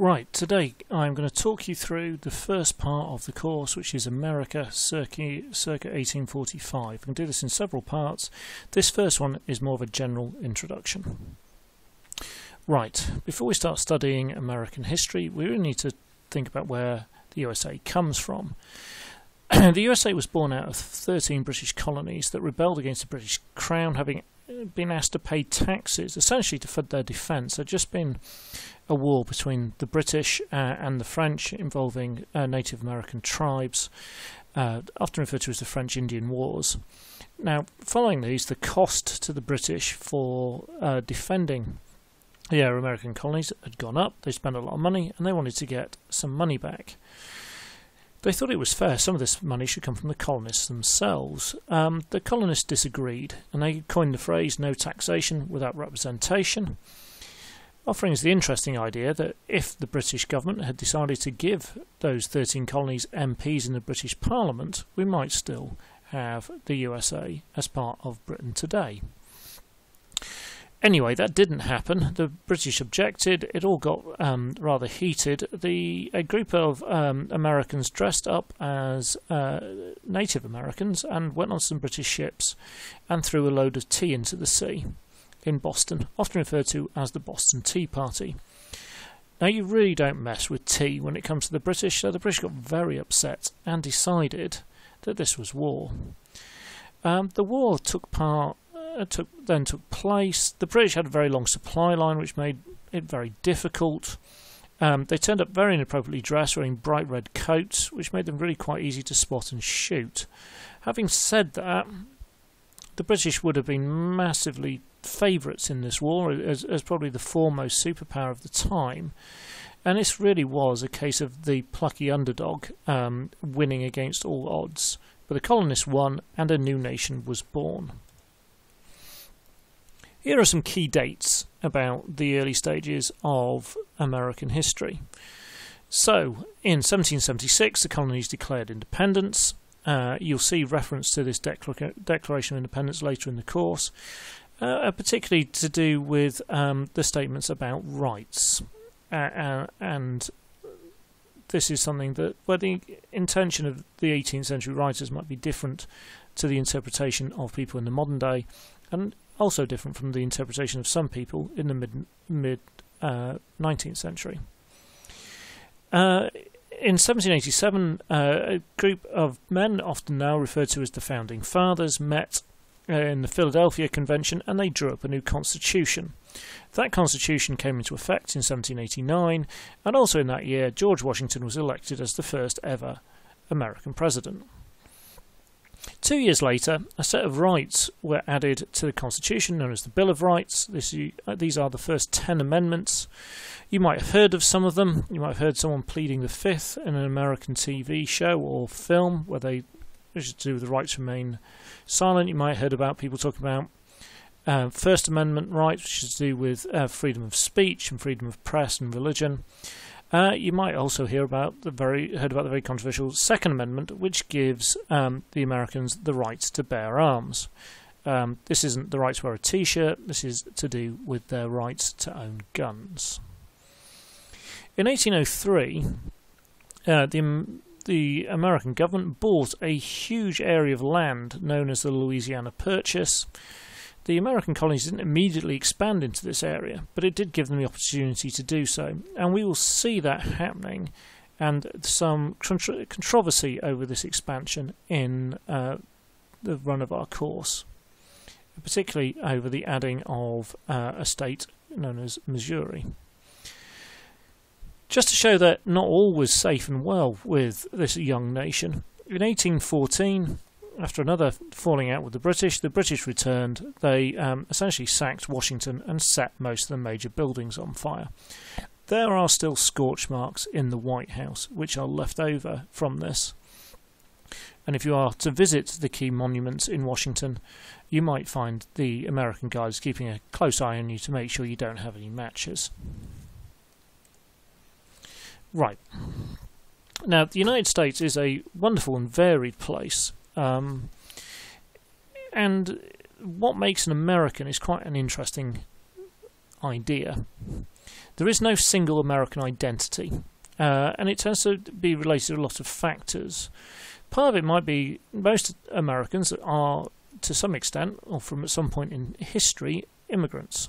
Right, today I'm going to talk you through the first part of the course, which is America circa 1845. I can do this in several parts. This first one is more of a general introduction. Right, before we start studying American history, we really need to think about where the USA comes from. The USA was born out of 13 British colonies that rebelled against the British Crown, having been asked to pay taxes, essentially to fund their defence. There had just been a war between the British and the French involving Native American tribes, often referred to as the French Indian Wars. Now, following these, the cost to the British for defending the American colonies had gone up. They spent a lot of money and they wanted to get some money back. They thought it was fair. Some of this money should come from the colonists themselves. The colonists disagreed, and they coined the phrase "no taxation without representation," offering us the interesting idea that if the British government had decided to give those 13 colonies MPs in the British Parliament, we might still have the USA as part of Britain today. Anyway, that didn't happen. The British objected. It all got rather heated. A group of Americans dressed up as Native Americans and went on some British ships and threw a load of tea into the sea in Boston, often referred to as the Boston Tea Party. Now, you really don't mess with tea when it comes to the British, so the British got very upset and decided that this was war. The war took place. The British had a very long supply line, which made it very difficult. They turned up very inappropriately dressed, wearing bright red coats, which made them really quite easy to spot and shoot. Having said that, the British would have been massively favourites in this war, as probably the foremost superpower of the time. And this really was a case of the plucky underdog winning against all odds. But the colonists won, and a new nation was born. Here are some key dates about the early stages of American history. So, in 1776, the colonies declared independence. You'll see reference to this Declaration of Independence later in the course, particularly to do with the statements about rights. And this is something that, where the intention of the 18th century writers might be different to the interpretation of people in the modern day, and also different from the interpretation of some people in the mid 19th century. In 1787, a group of men, often now referred to as the Founding Fathers, met in the Philadelphia Convention and they drew up a new constitution. That constitution came into effect in 1789, and also in that year George Washington was elected as the first ever American president. 2 years later, a set of rights were added to the Constitution known as the Bill of Rights. These are the first 10 amendments. You might have heard of some of them. You might have heard someone pleading the fifth in an American TV show or film where they wish to do with the right to remain silent. You might have heard about people talking about First Amendment rights, which is to do with freedom of speech and freedom of press and religion. You might also heard about the very controversial Second Amendment, which gives the Americans the right to bear arms. This isn't the right to wear a T-shirt. This is to do with their rights to own guns. In 1803, the American government bought a huge area of land known as the Louisiana Purchase. The American colonies didn't immediately expand into this area, but it did give them the opportunity to do so, and we will see that happening, and some controversy over this expansion in the run of our course, particularly over the adding of a state known as Missouri. Just to show that not all was safe and well with this young nation, in 1814, after another falling out with the British returned. They essentially sacked Washington and set most of the major buildings on fire. There are still scorch marks in the White House, which are left over from this. And if you are to visit the key monuments in Washington, you might find the American guards keeping a close eye on you to make sure you don't have any matches. Right. Now, the United States is a wonderful and varied place. And what makes an American is quite an interesting idea. There is no single American identity, and it tends to be related to a lot of factors. Part of it might be most Americans are, to some extent, or from at some point in history, immigrants.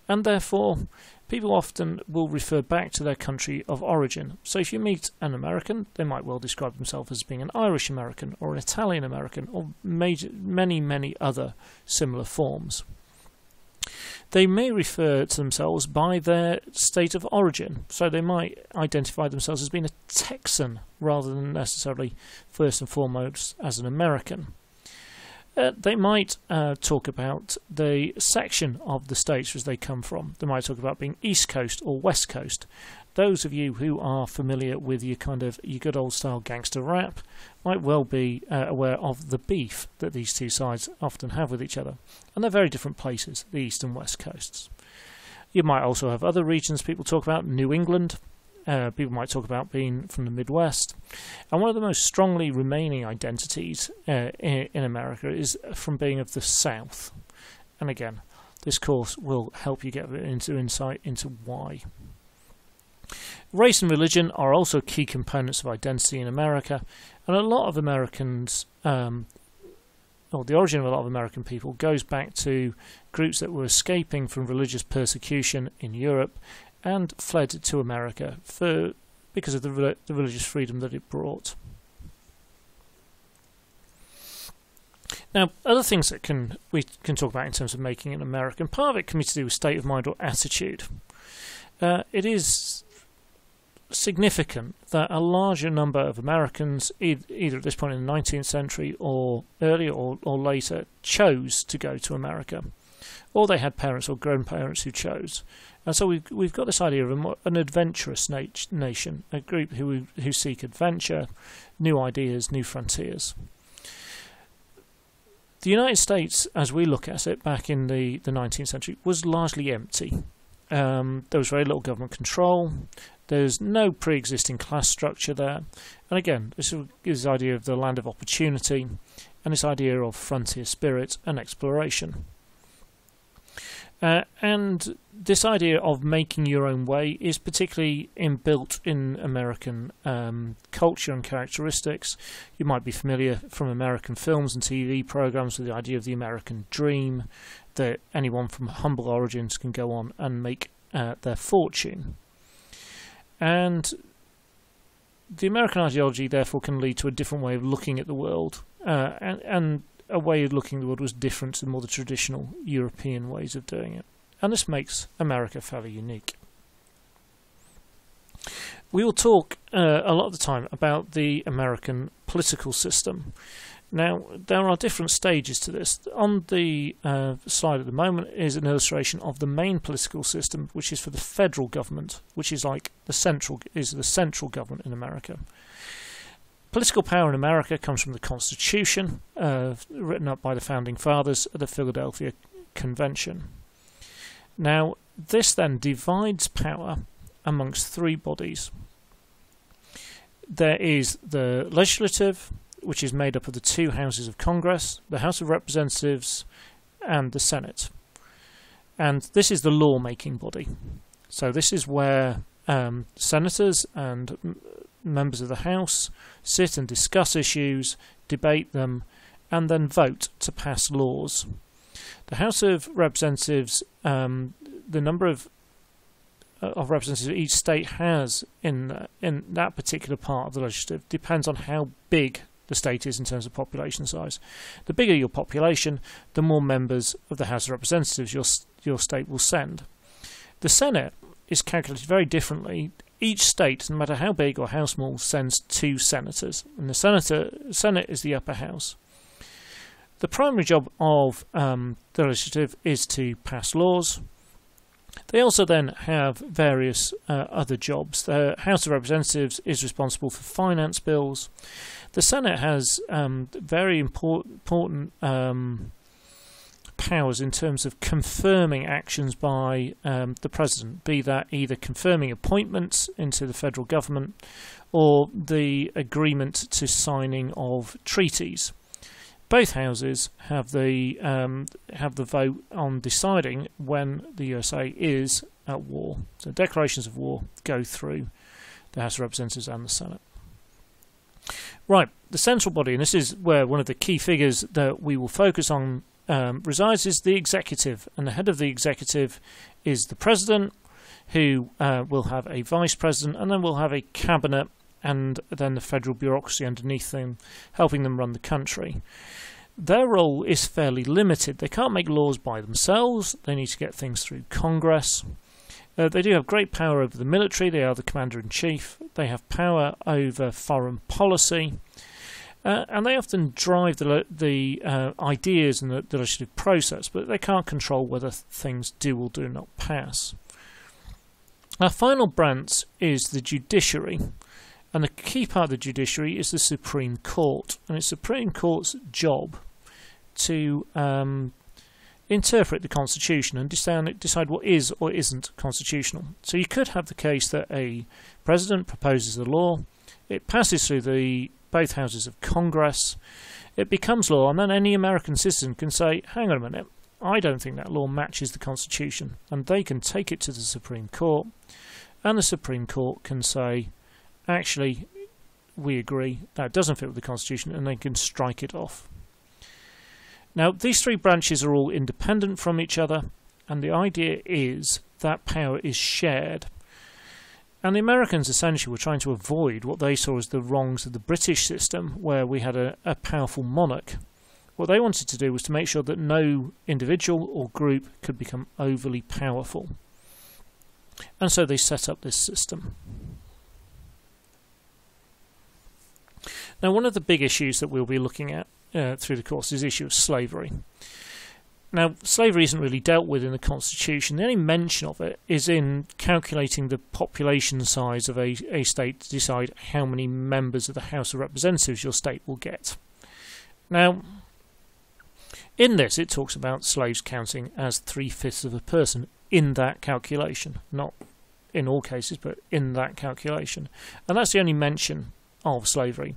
And therefore, people often will refer back to their country of origin. So if you meet an American, they might well describe themselves as being an Irish American or an Italian American or many other similar forms. They may refer to themselves by their state of origin. So they might identify themselves as being a Texan rather than necessarily first and foremost as an American. They might talk about the section of the states as they come from. They might talk about being East Coast or West Coast. Those of you who are familiar with your good old style gangster rap might well be aware of the beef that these two sides often have with each other. And they're very different places, the East and West Coasts. You might also have other regions people talk about, New England. People might talk about being from the Midwest. And one of the most strongly remaining identities in America is from being of the South. And again, this course will help you get into insight into why. Race and religion are also key components of identity in America, and a lot of Americans, or the origin of a lot of American people, goes back to groups that were escaping from religious persecution in Europe and fled to America because of the religious freedom that it brought. Now, other things that we can talk about in terms of making an American, part of it can be to do with state of mind or attitude. It is significant that a larger number of Americans, either at this point in the 19th century or earlier or later, chose to go to America, or they had parents or grandparents who chose. And so we've got this idea of an adventurous nation, a group who seek adventure, new ideas, new frontiers. The United States, as we look at it back in the 19th century, was largely empty. There was very little government control. There's no pre-existing class structure there. And again, this is this idea of the land of opportunity and this idea of frontier spirit and exploration. And this idea of making your own way is particularly inbuilt in American culture and characteristics. You might be familiar from American films and TV programs with the idea of the American dream, that anyone from humble origins can go on and make their fortune. And the American ideology therefore can lead to a different way of looking at the world, and a way of looking at the world was different to more the traditional European ways of doing it. And this makes America fairly unique. We will talk a lot of the time about the American political system. Now, there are different stages to this. On the slide at the moment is an illustration of the main political system, which is for the federal government, which is like the central government in America. Political power in America comes from the Constitution, written up by the Founding Fathers at the Philadelphia Convention. Now, this then divides power amongst three bodies. There is the legislative, which is made up of the two houses of Congress, the House of Representatives and the Senate. And this is the law-making body. So this is where senators and members of the House sit and discuss issues, debate them, and then vote to pass laws. The House of Representatives, the number of representatives each state has in that particular part of the legislative depends on how big the state is in terms of population size. The bigger your population, the more members of the House of Representatives your state will send. The Senate is calculated very differently. Each state, no matter how big or how small, sends 2 senators, and the Senate is the upper house. The primary job of the legislative is to pass laws. They also then have various other jobs. The House of Representatives is responsible for finance bills. The Senate has very important powers in terms of confirming actions by the President, be that either confirming appointments into the federal government or the agreement to signing of treaties. both houses have the vote on deciding when the USA is at war. So declarations of war go through the House of Representatives and the Senate. Right, the central body, and this is where one of the key figures that we will focus on resides, is the executive, and the head of the executive is the president, who will have a vice president, and then we'll have a cabinet, and then the federal bureaucracy underneath them, helping them run the country. Their role is fairly limited. They can't make laws by themselves. They need to get things through Congress. They do have great power over the military. They are the commander-in-chief. They have power over foreign policy. And they often drive the ideas and the legislative process, but they can't control whether things do or do not pass. Our final branch is the judiciary. And the key part of the judiciary is the Supreme Court. And it's the Supreme Court's job to interpret the Constitution and decide what is or isn't constitutional. So you could have the case that a president proposes a law, it passes through both houses of Congress, it becomes law, and then any American citizen can say, hang on a minute, I don't think that law matches the Constitution, and they can take it to the Supreme Court, and the Supreme Court can say, actually, we agree, that doesn't fit with the Constitution, and they can strike it off. Now, these three branches are all independent from each other, and the idea is that power is shared. And the Americans essentially were trying to avoid what they saw as the wrongs of the British system, where we had a powerful monarch. What they wanted to do was to make sure that no individual or group could become overly powerful. And so they set up this system. Now, one of the big issues that we'll be looking at through the course is the issue of slavery. Now, slavery isn't really dealt with in the Constitution. The only mention of it is in calculating the population size of a state to decide how many members of the House of Representatives your state will get. Now, in this, it talks about slaves counting as 3/5 of a person in that calculation. Not in all cases, but in that calculation. And that's the only mention of slavery.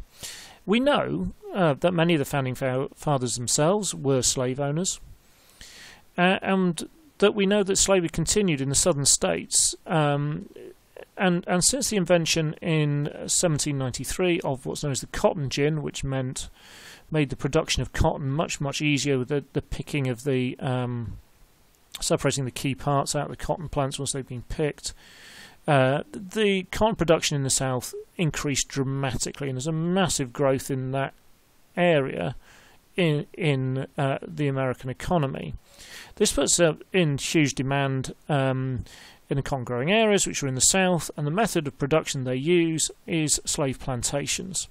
We know that many of the founding fathers themselves were slave owners, and that we know that slavery continued in the southern states, and since the invention in 1793 of what's known as the cotton gin, which made the production of cotton much easier with the picking of the separating the key parts out of the cotton plants once they've been picked. The cotton production in the south increased dramatically, and there's a massive growth in that area in the American economy. This puts in huge demand in the cotton growing areas, which are in the south, and the method of production they use is slave plantations.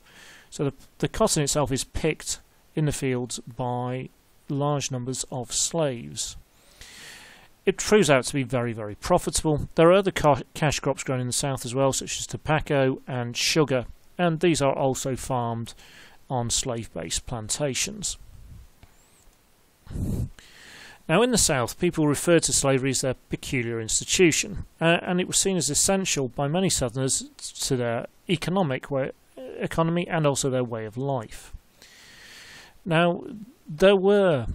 So the cotton itself is picked in the fields by large numbers of slaves. It proves out to be very profitable. There are other cash crops grown in the south as well, such as tobacco and sugar, and these are also farmed on slave-based plantations. Now, in the south, people referred to slavery as their peculiar institution, and it was seen as essential by many southerners to their economy and also their way of life. Now, there were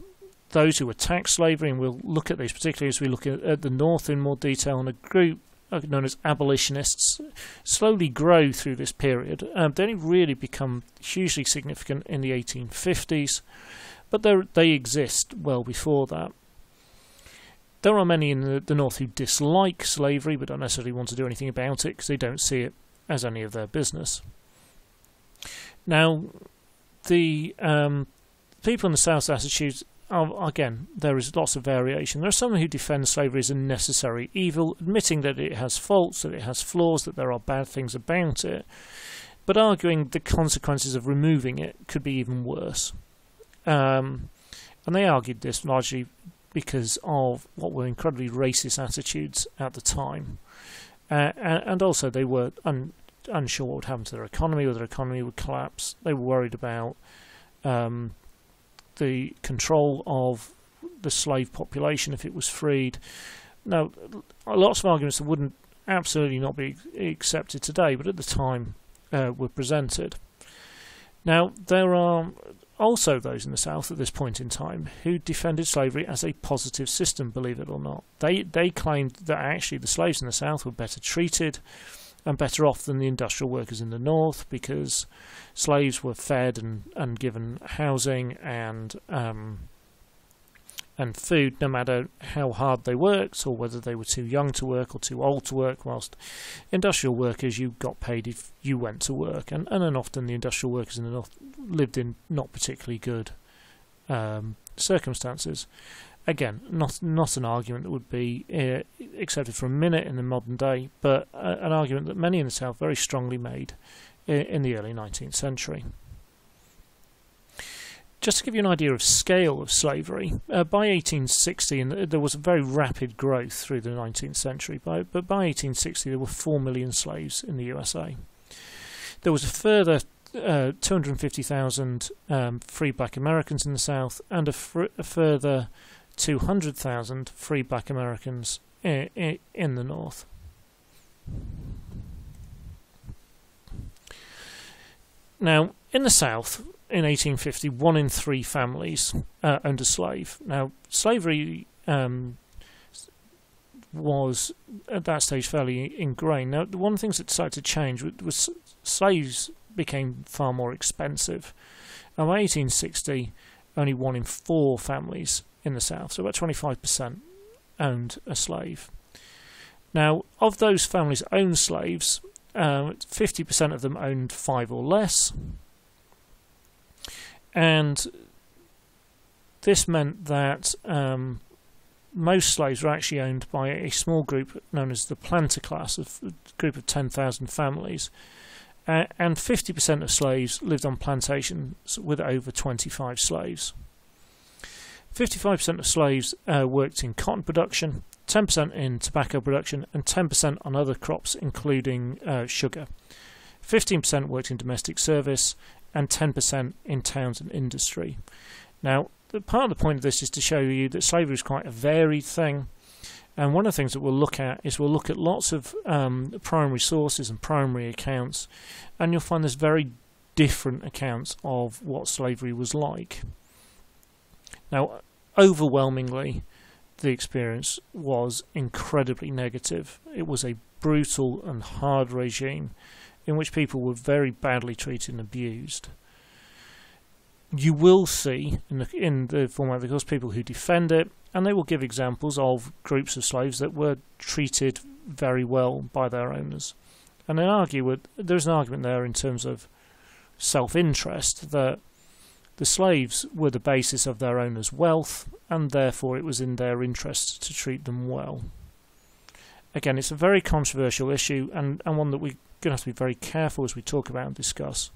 those who attacked slavery, and we'll look at these particularly as we look at the North in more detail, and a group known as abolitionists slowly grow through this period. They only really become hugely significant in the 1850s, but they exist well before that. There are many in the North who dislike slavery but don't necessarily want to do anything about it because they don't see it as any of their business. Now, the people in the South's attitudes, again, there is lots of variation. There are some who defend slavery as a necessary evil, admitting that it has faults, that it has flaws, that there are bad things about it, but arguing the consequences of removing it could be even worse. And they argued this largely because of what were incredibly racist attitudes at the time. And also they were unsure what would happen to their economy, whether their economy would collapse. They were worried about the control of the slave population if it was freed. Now, lots of arguments that wouldn't absolutely not be accepted today, but at the time were presented. Now, there are also those in the South at this point in time who defended slavery as a positive system, believe it or not. They claimed that actually the slaves in the South were better treated and better off than the industrial workers in the North, because slaves were fed and given housing and food no matter how hard they worked, or whether they were too young to work or too old to work, whilst industrial workers, you got paid if you went to work, and then often the industrial workers in the North lived in not particularly good circumstances. Again, not an argument that would be accepted for a minute in the modern day, but an argument that many in the South very strongly made in the early 19th century. Just to give you an idea of scale of slavery, by 1860, and there was a very rapid growth through the 19th century, but by 1860 there were 4 million slaves in the USA. There was a further 250,000 free black Americans in the South, and a further 200,000 free black Americans in the North. Now, in the South, in 1850, 1 in 3 families owned a slave. Now, slavery was at that stage fairly ingrained. Now, one of the things that started to change was slaves became far more expensive. Now, by 1860, only 1 in 4 families in the South, so about 25%, owned a slave. Now, of those families that owned slaves, 50% of them owned 5 or less. And this meant that most slaves were actually owned by a small group known as the planter class, a group of 10,000 families. And 50% of slaves lived on plantations with over 25 slaves. 55% of slaves worked in cotton production, 10% in tobacco production, and 10% on other crops, including sugar. 15% worked in domestic service, and 10% in towns and industry. Now, part of the point of this is to show you that slavery is quite a varied thing, and one of the things that we'll look at is we'll look at lots of primary sources and primary accounts, and you'll find there's very different accounts of what slavery was like. Now, overwhelmingly, the experience was incredibly negative. It was a brutal and hard regime in which people were very badly treated and abused. You will see in the format of the course people who defend it, and they will give examples of groups of slaves that were treated very well by their owners. And there's an argument there in terms of self-interest, that the slaves were the basis of their owners' wealth, and therefore it was in their interest to treat them well. Again, it's a very controversial issue, and one that we're going to have to be very careful as we talk about and discuss.